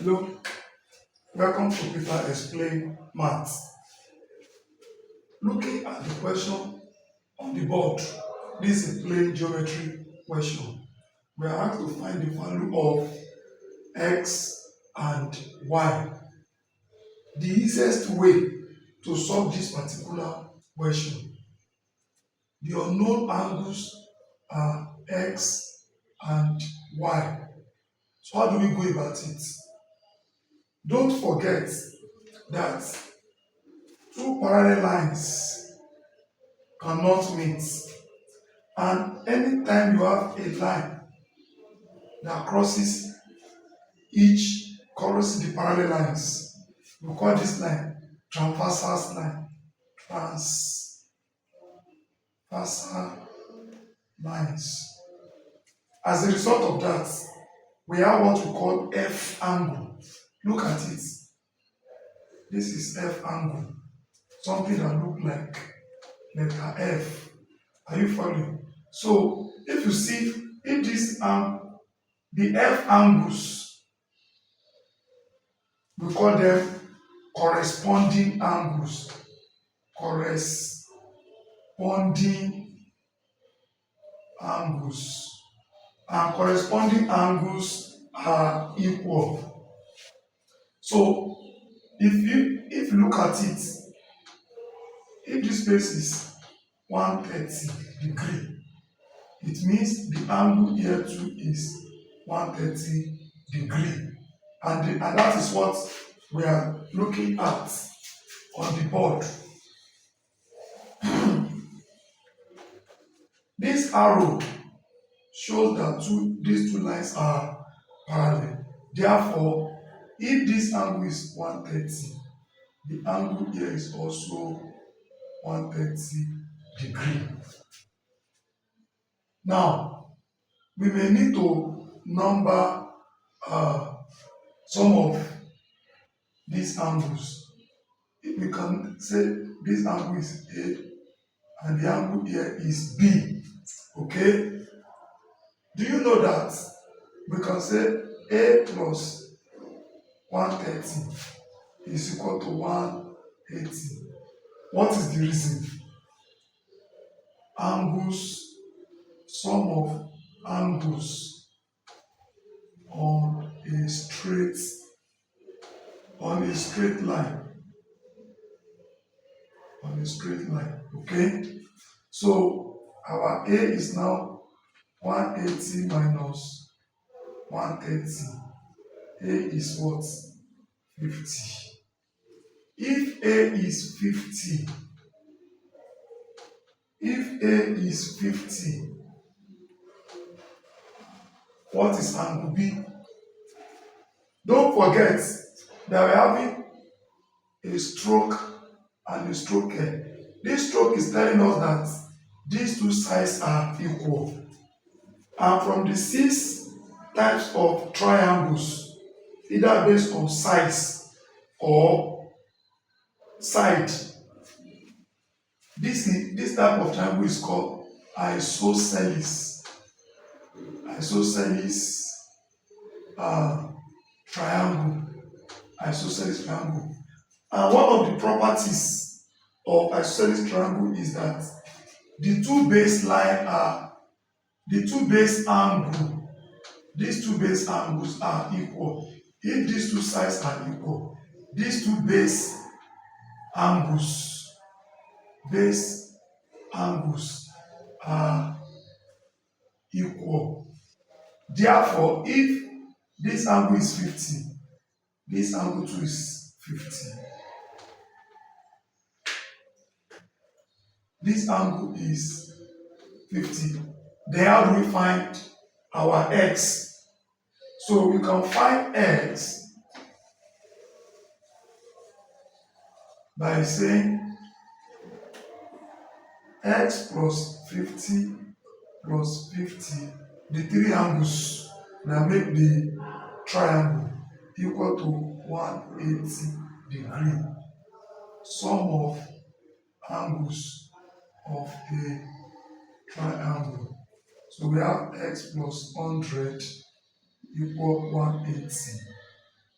Hello, welcome to Peter Explain Maths. Looking at the question on the board, this is a plain geometry question. We are asked to find the value of x and y. The easiest way to solve this particular question, the unknown angles are x and y. So how do we go about it? Don't forget that two parallel lines cannot meet, and anytime you have a line that crosses the parallel lines, we call this line transversal line. Transversal lines. As a result of that, we have what we call F angle. Look at it. This is F angle. Something that looks like letter F. Are you following? So if you see, if this the F angles, we call them corresponding angles. Corresponding angles. And corresponding angles are equal. So if you look at it, if this space is 130 degree, it means the angle here too is 130 degree. And that is what we are looking at on the board. This arrow shows that these two lines are parallel. Therefore, if this angle is 130, the angle here is also 130 degree. Now, we may need to number some of these angles. We can say this angle is A and the angle here is B. Okay? Do you know that we can say A plus 130 is equal to 180? What is the reason? Angles, sum of angles on a straight line. Okay? So our A is now 180 minus 130. A is what? 50. If A is 50, what is angle B? Don't forget that we're having a stroke and a stroke here. This stroke is telling us that these two sides are equal. And from the 6 types of triangles, either based on size or side, this type of triangle is called isosceles. Isosceles triangle. Isosceles triangle. And one of the properties of isosceles triangle is that these two base angles are equal. If these two sides are equal, these two base angles are equal. Therefore, if this angle is 50, this angle too is 50. This angle is 50. Then how do we find our x? So we can find x by saying x plus 50 plus 50, the three angles that make the triangle equal to 180 degree. Sum of angles of a triangle. So we have x plus 100 equal 180.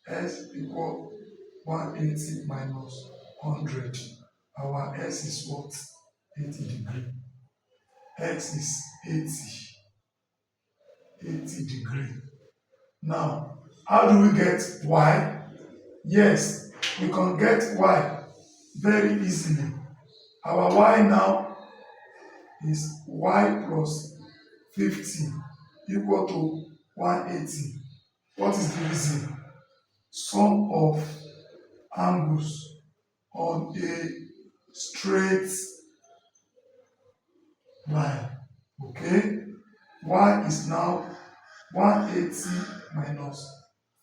S equal 180 minus 100. Our S is what? 80 degree. X is 80 degree. Now, how do we get Y? Yes, we can get Y very easily. Our Y now is Y plus 50 equal to 180. What is the reason? Sum of angles on a straight line. Okay? Y is now 180 minus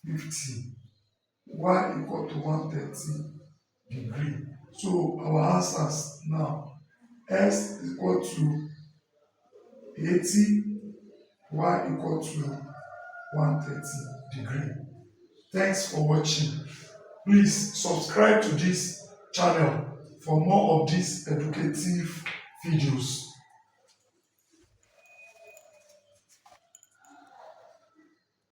50. Y equal to 130 degree. So our answers now, S equal to 80, Y equal to 130 degree. Thanks for watching. Please subscribe to this channel for more of these educative videos.